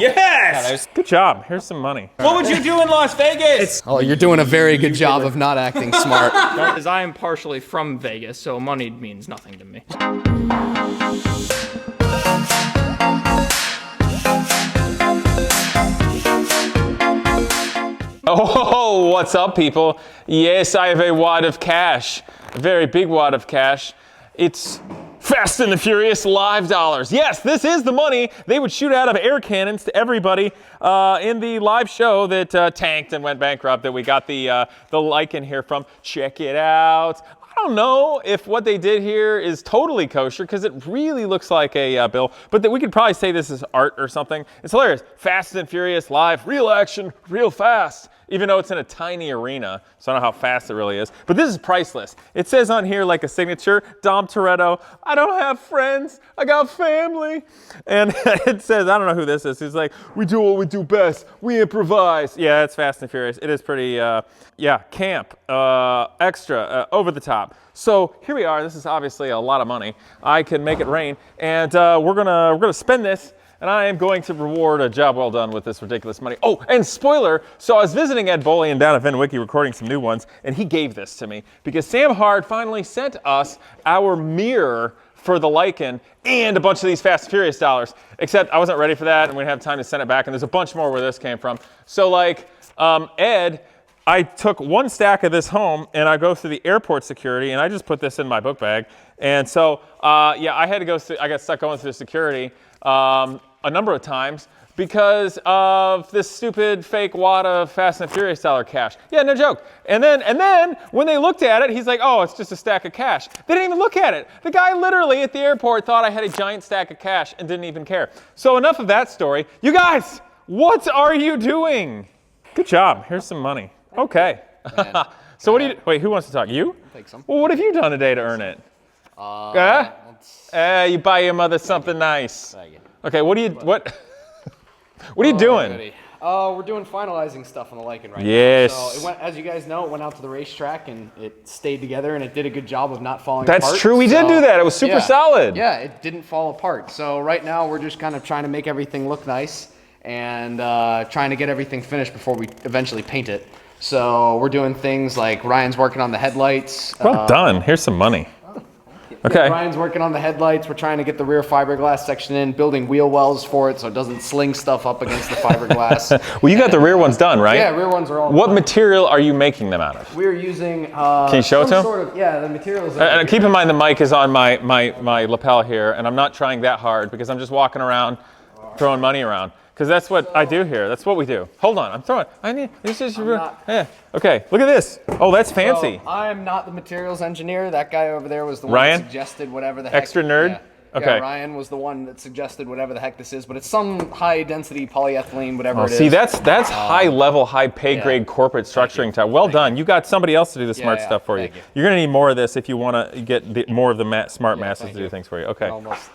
Yes! Good job. Here's some money. What would you do in Las Vegas? Oh, you're doing a very good job of not acting smart. Because I am partially from Vegas, so money means nothing to me. Oh, what's up, people? Yes, I have a wad of cash. A very big wad of cash. It's Fast and the Furious live dollars. Yes, this is the money they would shoot out of air cannons to everybody in the live show that tanked and went bankrupt that we got the Lycan here from. Check it out. I don't know if what they did here is totally kosher because it really looks like a bill, but that we could probably say this is art or something. It's hilarious. Fast and Furious live, real action, real fast. Even though it's in a tiny arena, so I don't know how fast it really is. But this is priceless. It says on here like a signature, Dom Toretto, I don't have friends, I got family. And it says, I don't know who this is. He's like, we do what we do best, we improvise. Yeah, it's Fast and Furious. It is pretty, yeah, camp, extra, over the top. So here we are. This is obviously a lot of money. I can make it rain. And we're gonna spend this. And I am going to reward a job well done with this ridiculous money. Oh, and spoiler, so I was visiting Ed Bolian down at VinWiki recording some new ones, and he gave this to me because Sam Hard finally sent us our mirror for the Lycan and a bunch of these Fast and Furious dollars. Except I wasn't ready for that, and we didn't have time to send it back, and there's a bunch more where this came from. So like, Ed, I took one stack of this home, and I go through the airport security, and I just put this in my book bag. And so, yeah, I had to go through, I got stuck going through security. A number of times because of this stupid fake wad of Fast and Furious dollar cash. Yeah, no joke. And then when they looked at it, he's like, oh, it's just a stack of cash. They didn't even look at it. The guy literally at the airport thought I had a giant stack of cash and didn't even care. So enough of that story. You guys, what are you doing? Good job. Here's some money. Okay. So what do you, wait, who wants to talk? You? I'll take some. Well, what have you done today to earn it? You buy your mother something nice. Okay, what are you doing? We're doing finalizing stuff on the Lycan right now. So it went, as you guys know, it went out to the racetrack and it stayed together and it did a good job of not falling apart. That's true, we did do that. It was super solid. Yeah, it didn't fall apart. So right now we're just kind of trying to make everything look nice and trying to get everything finished before we eventually paint it. So we're doing things like Ryan's working on the headlights. Well done, here's some money. Okay. Yeah, Ryan's working on the headlights. We're trying to get the rear fiberglass section in, building wheel wells for it so it doesn't sling stuff up against the fiberglass. Well, you got the rear ones done, right? Yeah, rear ones are all What done. Material are you making them out of? We're using Can you show it to him? sort of, yeah, the materials. And keep in mind the mic is on my lapel here, and I'm not trying that hard because I'm just walking around throwing money around. Because that's what I do here. That's what we do. Hold on, I'm throwing. This is yeah. Okay, look at this. Oh, that's fancy. So, I'm not the materials engineer. That guy over there was the one Ryan? that suggested whatever the heck. Extra nerd? Yeah. Okay. Yeah, Ryan was the one that suggested whatever the heck this is, but it's some high density polyethylene, whatever it is. See, that's high level, high pay grade corporate structuring time. Well done. You got somebody else to do the smart stuff for you. You're gonna need more of this if you want to get more of the smart masses to do things for you. Okay. Almost.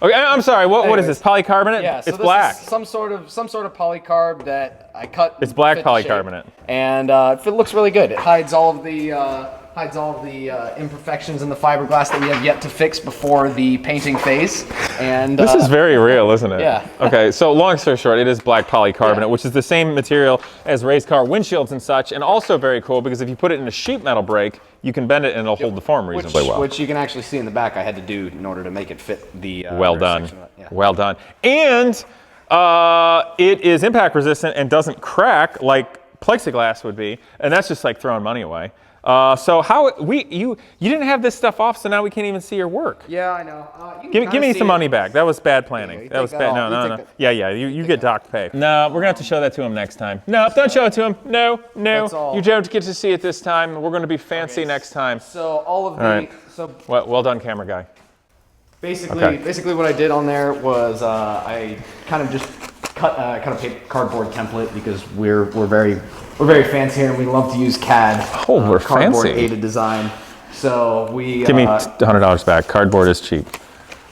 Okay, I'm sorry. What is this? Polycarbonate? Yeah, so it's black. Is some sort of polycarb that I cut. It's black polycarbonate, and it looks really good. It hides all of the imperfections in the fiberglass that we have yet to fix before the painting phase. And this is very real, isn't it? Yeah. Okay, so long story short, it is black polycarbonate, which is the same material as race car windshields and such, and also very cool because if you put it in a sheet metal brake, you can bend it and it'll hold the form reasonably well. Which you can actually see in the back I had to do in order to make it fit the well done. Well done. And it is impact resistant and doesn't crack like plexiglass would be, and that's just like throwing money away. So you didn't have this stuff off, so now we can't even see your work. Yeah, I know. Give me some money back. That was bad planning. That was bad. No. Yeah. You get docked pay. No, we're gonna have to show that to him next time. No, don't show it to him. No. You don't get to see it this time. We're gonna be fancy next time. So all of the right. Well done, camera guy. Basically what I did on there was I kind of just cut a cardboard template because we're very fancy here and we love to use CAD. Oh, we're cardboard fancy. aided design. So we give me $100 back. Cardboard is cheap.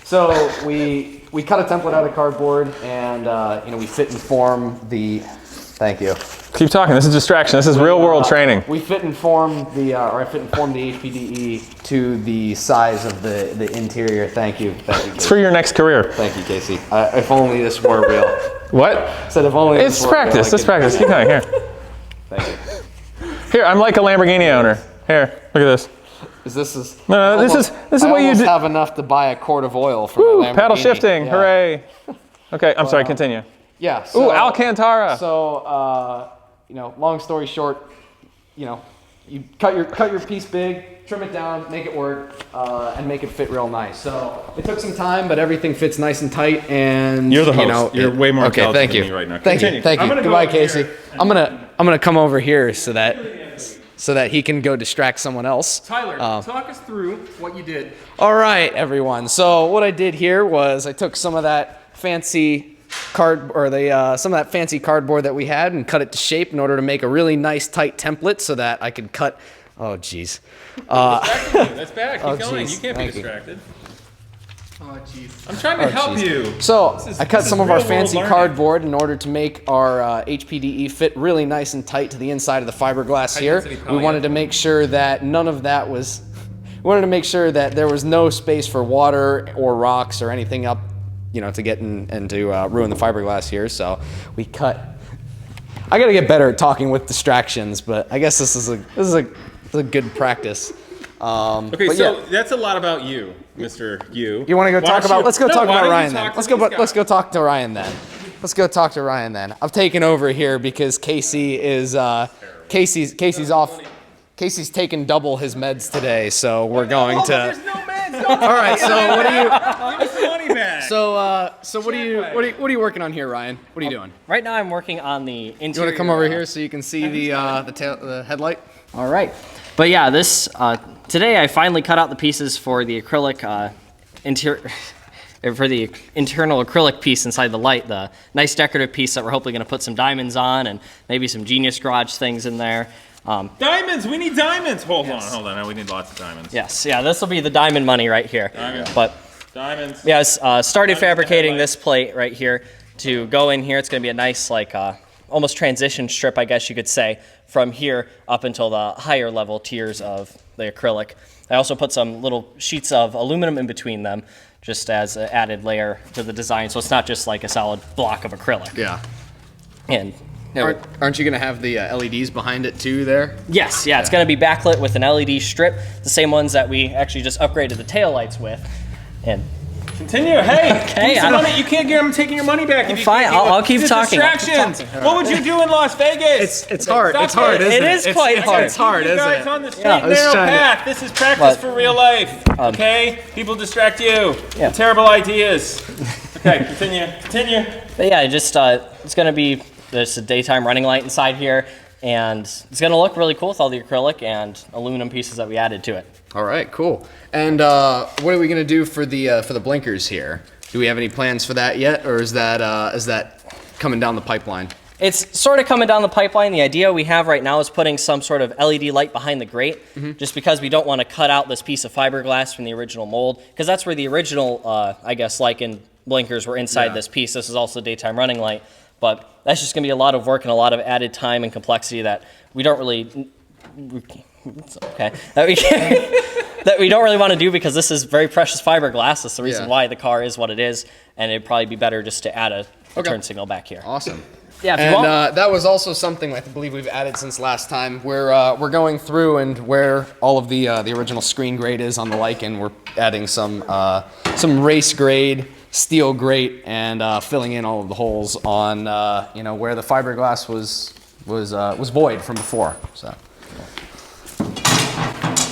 So we cut a template out of cardboard and we fit and form the. Thank you. Keep talking. This is distraction. This is real world training. We fit and form I fit and form the HPDE to the size of the interior. Thank you. It's for your next career. Thank you, Casey. If only this were real. What? Said if only It's practice. It's practice. Keep going. Here. Thank you. Here, I'm like a Lamborghini owner. Here, look at this. This is this is what you do. have enough to buy a quart of oil for Woo, my Lamborghini. paddle shifting. Yeah. Hooray. Okay, I'm sorry. Continue. Yeah. So, Ooh, Alcantara. So, you know, long story short, you know, you cut your piece big, trim it down, make it work, and make it fit real nice. So it took some time, but everything fits nice and tight. And You're the host. You know, You're way more okay. intelligent Thank you. than me right now. Thank you. Thank you. Goodbye, Casey. I'm gonna come over here so that he can go distract someone else. Tyler, talk us through what you did. All right, everyone. So what I did here was I took some of that fancy cardboard that we had and cut it to shape in order to make a really nice tight template so that I could cut. Oh, geez. That's bad. Keep going. geez. You can't be Thank you. distracted. Oh, jeez. I'm trying to help you. So I cut some of our real-world fancy learning. cardboard in order to make our HPDE fit really nice and tight to the inside of the fiberglass here. density We wanted to make sure that none of that was. We wanted to make sure that there was no space for water or rocks or anything up, you know, to get in and to ruin the fiberglass here. So we cut. I got to get better at talking with distractions, but I guess this is a good practice. Okay, but so yeah. that's a lot about you, Mr. You. You want to go Why talk don't about? you- Let's go No, talk why about don't you Ryan talk then. to Let's go. these guys? Let's go talk to Ryan then. Let's go talk to Ryan then. I've taken over here because Casey is Casey's off. Casey's taken double his meds today, so we're going to. There's no meds. All right. So what are you? Give us the money back. So what are you working on here, Ryan? What are you doing? Right now I'm working on the interior. You want to come over here so you can see the headlight? All right. But yeah, this today I finally cut out the pieces for the acrylic for the internal acrylic piece inside the light, the nice decorative piece that we're hopefully going to put some diamonds on and maybe some Genius Garage things in there. Diamonds. We need diamonds. Hold on. We need lots of diamonds. Yes, yeah, this will be the diamond money right here. Diamonds. But Diamonds. yes, started fabricating headlight. this plate right here to go in here. It's going to be a nice like almost transition strip, I guess you could say, from here up until the higher level tiers of the acrylic. I also put some little sheets of aluminum in between them just as an added layer to the design, so it's not just like a solid block of acrylic. Yeah. And Aren't you gonna have the LEDs behind it too there? yes, yeah, it's going to be backlit with an LED strip, the same ones that we actually just upgraded the taillights with. And Continue. Hey, Okay, give I some don't- money. You can't get them taking your money back. If you Fine, can't give I'll keep It's talking. Distractions. What would you do in Las Vegas? It's hard. Stop It's hard, it. isn't It is quite hard. It's hard, You isn't guys it? on the straight Yeah, and I was narrow trying to- path. This is practice But- for real life. Okay? People distract you. Yeah. Terrible ideas. Okay, continue. But yeah, just it's going to be there's a daytime running light inside here, and it's going to look really cool with all the acrylic and aluminum pieces that we added to it. All right, cool. And what are we gonna do for the blinkers here? Do we have any plans for that yet, or is that coming down the pipeline? It's sort of coming down the pipeline. The idea we have right now is putting some sort of LED light behind the grate, just because we don't want to cut out this piece of fiberglass from the original mold, because that's where the original, I guess, Lycan blinkers were inside this piece. This is also a daytime running light, but that's just going to be a lot of work and a lot of added time and complexity that we don't really, that we don't really want to do, because this is very precious fiberglass. That's the reason why the car is what it is, and it'd probably be better just to add a turn signal back here. Awesome. Yeah, if you And want. that was also something I believe we've added since last time. We're going through and where all of the original screen grade is on the Lycan, we're adding some race grade steel grate and filling in all of the holes on where the fiberglass was void from before. So.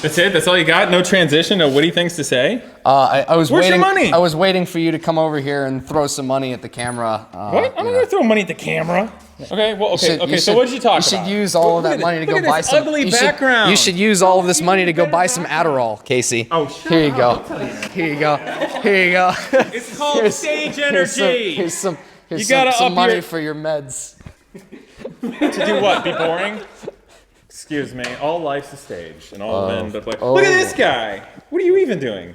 That's it? That's all you got? No transition? No witty things to say? I was Where's your waiting. money? I was waiting for you to come over here and throw some money at the camera. What? I'm not going to throw money at the camera. Okay, well, okay, so what did you talk about? You should use all of that money to go buy some. Ugly background. You should use all of this money to go buy some Adderall, Casey. Oh, shut Here you go. up. Here you go. Here you go. It's called stage energy. Here's some You gotta some up money your- for your meds. To do what? Be boring? Excuse me. All life's a stage, and all men but play. Oh. Look at this guy. What are you even doing?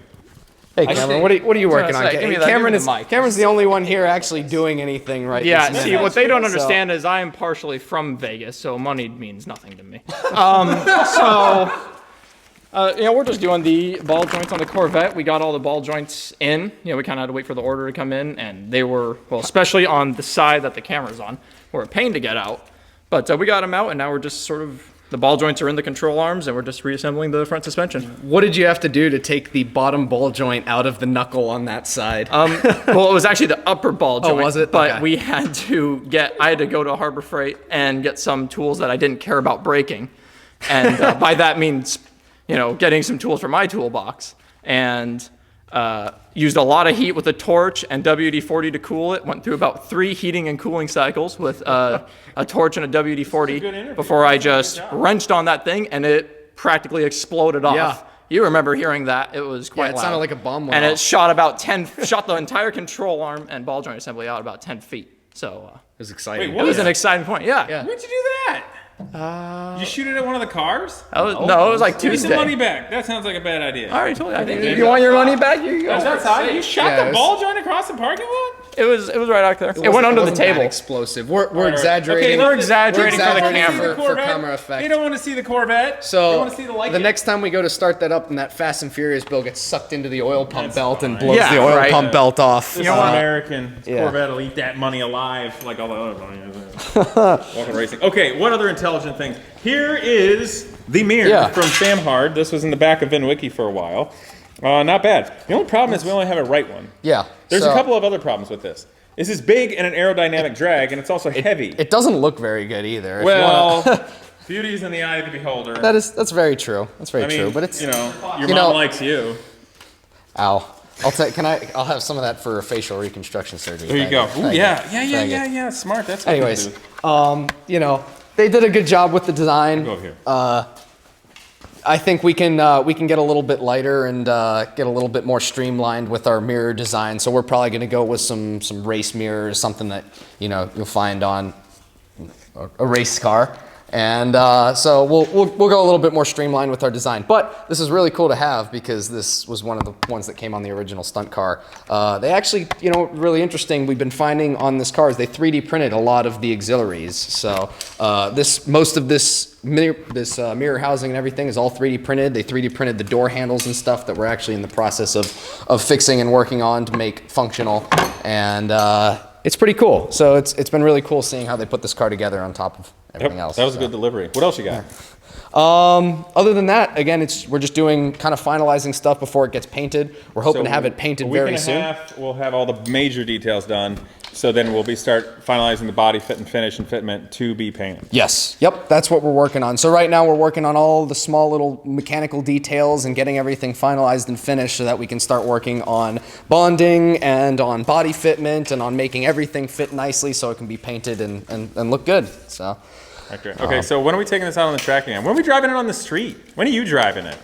Hey Cameron, what are you working on? Give me the mic. Cameron's the only one here actually doing anything right Yeah, this see, minute. what they don't So- understand is I am partially from Vegas, so money means nothing to me. So We're just doing the ball joints on the Corvette. We got all the ball joints in. We kind of had to wait for the order to come in, and they were, well, especially on the side that the camera's on, were a pain to get out. But we got them out, and now we're just sort of, the ball joints are in the control arms, and we're just reassembling the front suspension. What did you have to do to take the bottom ball joint out of the knuckle on that side? Well, it was actually the upper ball joint. Oh, was it? But Okay. we had to I had to go to Harbor Freight and get some tools that I didn't care about breaking. And by that means, getting some tools from my toolbox. And used a lot of heat with a torch and WD-40 to cool it. Went through about 3 heating and cooling cycles with a torch and a WD-40 before I just wrenched on that thing and it practically exploded off. Yeah. You remember hearing that? It was quite it loud. sounded like a bomb went And off. it shot the entire control arm and ball joint assembly out about 10 feet. So It was exciting. Wait, it was an exciting point. Yeah. Where'd you do that? Did you shoot it at one of the cars? No, it was like Give me Tuesday. some money back. That sounds like a bad idea. All right, totally. I think You want your money back? Here you go. That's outside. You shot Yeah, the ball joint across the parking lot? it was right out there. It went under the wasn't that table. explosive. We're exaggerating. Okay, We're exaggerating for the camera. for camera effect. You don't want to see the Corvette. you So want to see the Lycan. the next time we go to start that up, and that Fast and Furious bill gets sucked into the oil pump belt and blows Yeah, the oil right. pump belt off. This American Corvette will eat that money alive, like all the other money. Walking racing. Okay, what other intelligent things? Here is the mirror from Sam Hard. This was in the back of VinWiki for a while. Not bad. The only problem is we only have a right one. Yeah. There's a couple of other problems with this. This is big and an aerodynamic drag, and it's also heavy. It doesn't look very good either. If Well, beauty's in the eye of the beholder. that's very true. That's very I mean, true. But it's your you mom know- likes you. Ow. I'll have some of that for facial reconstruction surgery. There you go. Ooh, Thank you. Thank you. yeah. Smart. That's what Anyways, you do. they did a good job with the design. Go over here. I think we can get a little bit lighter and get a little bit more streamlined with our mirror design. So we're probably going to go with some race mirrors, something that you'll find on a race car. And so we'll go a little bit more streamlined with our design. But this is really cool to have because this was one of the ones that came on the original stunt car. They actually, really interesting. We've been finding on this car is they 3D printed a lot of the auxiliaries. So most of this mirror housing and everything is all 3D printed. They 3D printed the door handles and stuff that we're actually in the process of fixing and working on to make functional. And it's pretty cool. So it's been really cool seeing how they put this car together on top of everything else. That was a good delivery. What else you got? Other than that, again, we're just doing kind of finalizing stuff before it gets painted. We're hoping to have it painted very soon. We'll have all the major details done. So then we'll start finalizing the body fit and finish and fitment to be painted. Yes. Yep. That's what we're working on. So right now we're working on all the small little mechanical details and getting everything finalized and finished so that we can start working on bonding and on body fitment and on making everything fit nicely so it can be painted and look good. So. Okay, so when are we taking this out on the track again? When are we driving it on the street? When are you driving it?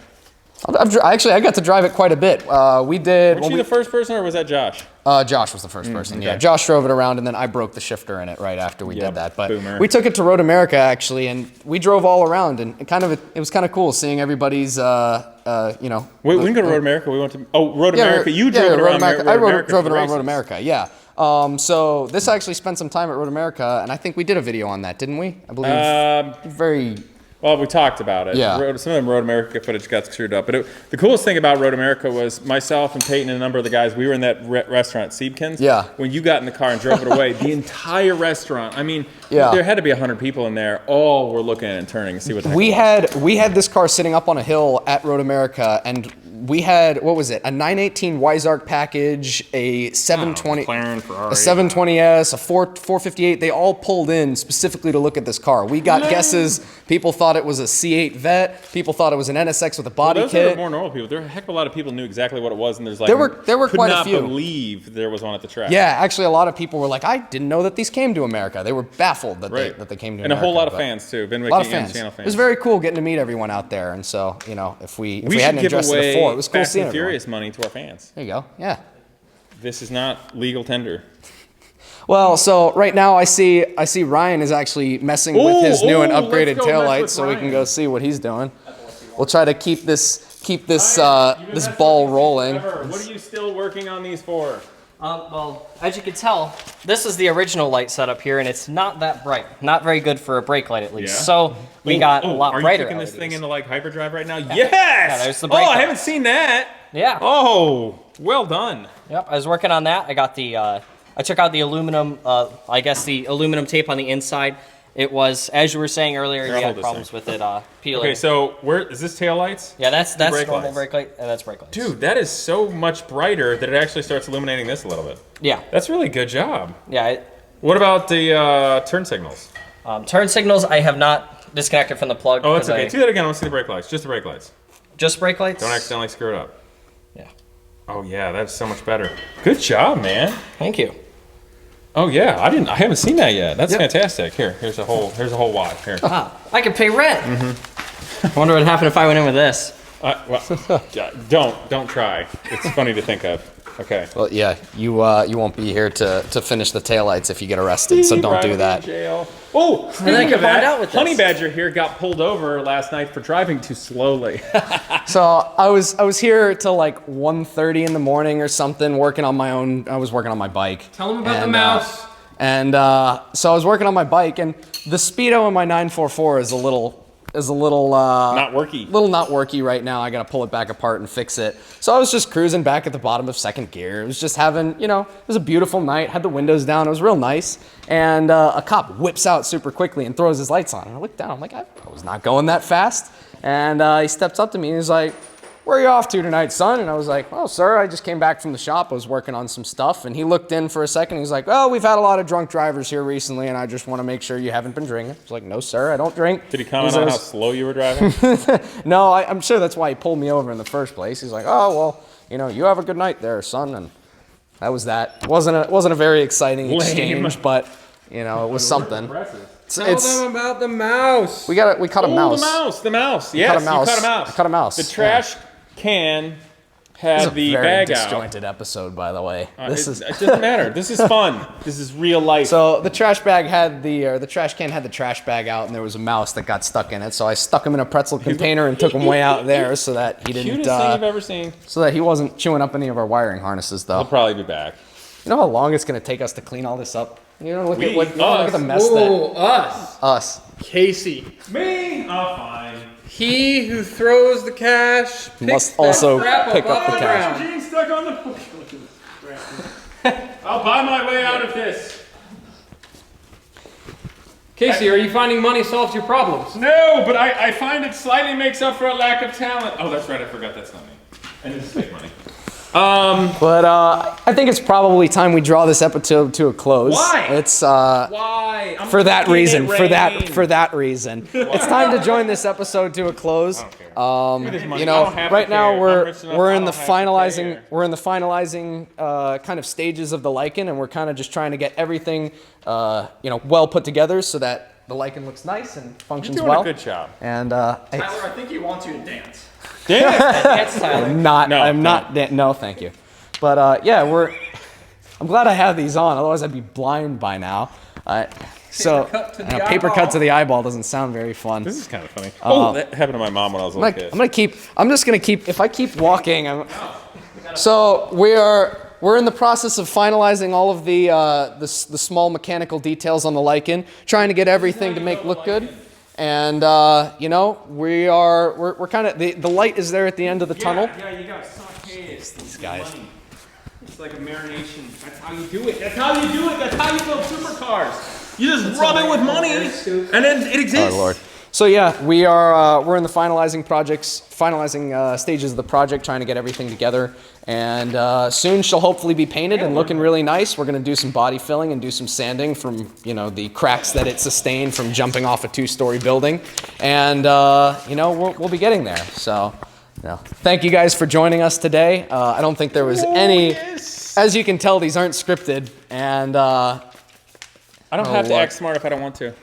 Actually, I got to drive it quite a bit. We did. Was she the first person or was that Josh? Josh was the first person. okay. Yeah, Josh drove it around, and then I broke the shifter in it right after we did that. But boomer. we took it to Road America actually, and we drove all around, and it was kind of cool seeing everybody's. We didn't go to Road America. We went to Road America. You drove it Road around America. Road America drove it for around races. Road America. Yeah. So this actually spent some time at Road America, and I think we did a video on that, didn't we? I believe. Very. Well, we talked about it. Yeah. Some of the Road America footage got screwed up. But the coolest thing about Road America was myself and Peyton and a number of the guys, we were in that restaurant, Siebken's. Yeah. When you got in the car and drove it away, the entire restaurant, I mean, Yeah. there had to be 100 people in there. All were looking and turning to see what the heck it was. We had this car sitting up on a hill at Road America, and we had, what was it, a 918 Weissarch package, a 720, McLaren, Ferrari. a 720S, a 458. They all pulled in specifically to look at this car. We got guesses. People thought it was a C8 Vet. People thought it was an NSX with a body Those kit. are more normal people. There were a heck of a lot of people who knew exactly what it was, and there's like There were could quite a not few. believe there was one at the track. Yeah, actually, a lot of people were like, I didn't know that these came to America. They were baffled that Right. they came to and America. a whole lot of but- fans too. A lot of fans. Channel It fans. was very cool getting to meet everyone out there, and so if we we should hadn't give addressed it away before, it was cool Fast seeing and everyone. Furious money to our fans. There you go. Yeah. This is not legal tender. Well, so right now I see Ryan is actually messing with his new and let's upgraded go mess taillights, with so we can Ryan. go see what he's doing. We'll try to keep this ball rolling. What are you still working on these for? Well, as you can tell, this is the original light setup here, and it's not that bright. Not very good for a brake light, at least. Yeah? So we got a lot brighter. Are you kicking this LEDs. thing into like hyperdrive right now? Yeah. Yes! Yeah, there's the brake I light. haven't seen that. Yeah. Oh, well done. Yep, I was working on that. I got the, I took out the aluminum, I guess the aluminum tape on the inside. It was, as you were saying earlier, Here, you I'll had hold this problems thing. with it peeling. Okay, so where is this tail lights? Yeah, that's brake normal lights. brake light, and that's brake lights. Dude, that is so much brighter that it actually starts illuminating this a little bit. Yeah. That's really good job. Yeah. What about the turn signals? Turn signals, I have not disconnected from the plug. Oh, that's okay. Do that again. I want to see the brake lights. Just the brake lights. Just brake lights? Don't accidentally screw it up. Yeah. Oh yeah, that's so much better. Good job, man. Thank you. Oh yeah, I haven't seen that yet. That's fantastic. Here's a whole wad. Here. I could pay rent. I wonder what happened if I went in with this. Don't try. It's funny to think of. Okay. Well, yeah, you won't be here to finish the taillights if you get arrested, so don't do that. Jail. Oh, I speaking could of find that, out with this. Honey Badger here got pulled over last night for driving too slowly. So I was here till like 1:30 in the morning or something, working on my own. I was working on my bike. Tell them about the mouse. So I was working on my bike, and the speedo in my 944 is a little Not worky. little not worky right now. I gotta pull it back apart and fix it. So I was just cruising back at the bottom of second gear. It was just having, it was a beautiful night. Had the windows down. It was real nice. And a cop whips out super quickly and throws his lights on. And I look down. I'm like, I was not going that fast. And he steps up to me and he's like, "Where are you off to tonight, son?" And I was like, "Oh, sir, I just came back from the shop. I was working on some stuff." And he looked in for a second. He's like, "Oh, we've had a lot of drunk drivers here recently, and I just want to make sure you haven't been drinking." I was like, "No, sir, I don't drink." Did he comment on how slow you were driving? No, I'm sure that's why he pulled me over in the first place. He's like, "Oh, well, you have a good night there, son." And that was that. It wasn't a very exciting exchange, but it was something. Tell them about the mouse. We caught a mouse. The mouse. Yes, caught a mouse. you caught a mouse. I caught a mouse. The trash can This is had a the very bag out. disjointed episode, by the way. It doesn't matter. This is fun. This is real life. So the trash can had the trash bag out, and there was a mouse that got stuck in it. So I stuck him in a pretzel container and took him way out there so that he didn't. Cutest thing you've ever seen. So that he wasn't chewing up any of our wiring harnesses, though. He'll probably be back. You know how long it's gonna take us to clean all this up? Look at the mess us. Casey. Me? Oh, fine. He who throws the cash Must also pick up the cash. Gene's stuck on the. I'll buy my way out of this. Casey, are you finding money solves your problems? No, but I find it slightly makes up for a lack of talent. Oh, that's right. I forgot that's not me. I need to save money. But I think it's probably time we draw this episode to a close. Why? It's Why? for that reason. For that reason. It's time to join this episode to a close. Right now we're in the finalizing kind of stages of the Lycan, and we're kind of just trying to get everything well put together so that the Lycan looks nice and functions You're doing well. a good job. And Tyler, I think he wants you to dance. Damn it. That's Tyler. No, thank you. But I'm glad I have these on. Otherwise, I'd be blind by now. Paper cut to the eyeball doesn't sound very fun. This is kind of funny. That happened to my mom when I was a little kid. I'm just gonna keep. If I keep walking, so we're in the process of finalizing all of the small mechanical details on the Lycan, trying to get everything to make look good. And we're kind of the light is there at the end of the tunnel. Yeah, you got sautés. These guys. It's like a marination. That's how you do it. That's how you build supercars. You just rub it with money, and then it exists. Oh Lord. So yeah, we're in the finalizing stages of the project, trying to get everything together. And soon she'll hopefully be painted and looking really nice. We're gonna do some body filling and do some sanding from the cracks that it sustained from jumping off a 2-story building. And we'll be getting there. So thank you guys for joining us today. I don't think there was any. Yes. As you can tell, these aren't scripted. And I don't have to act smart if I don't want to.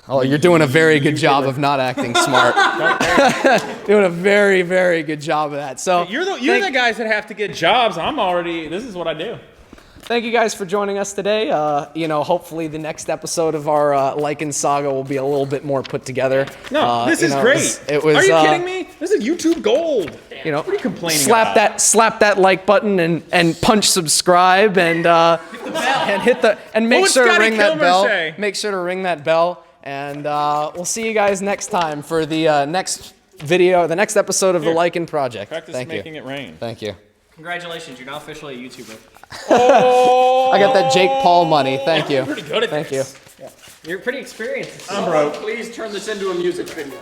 oh, you're doing a very good job of not acting smart. Doing a very, very good job of that. So You're the guys that have to get jobs. This is what I do. thank you guys for joining us today. You know, hopefully the next episode of our Lycan saga will be a little bit more put together. No, this is great. It was. Are you kidding me? This is YouTube gold. You know, what are you complaining slap about? Slap that like button and punch subscribe and hit the and make sure to ring that bell. Make sure to ring that bell. And we'll see you guys next time for the next video, the next episode of the Lycan project. Practice making it rain. Thank you. Congratulations, you're now officially a YouTuber. Oh! I got that Jake Paul money. Thank you. Pretty good at Thank you. You're pretty experienced. I'm broke. Please turn this into a music video.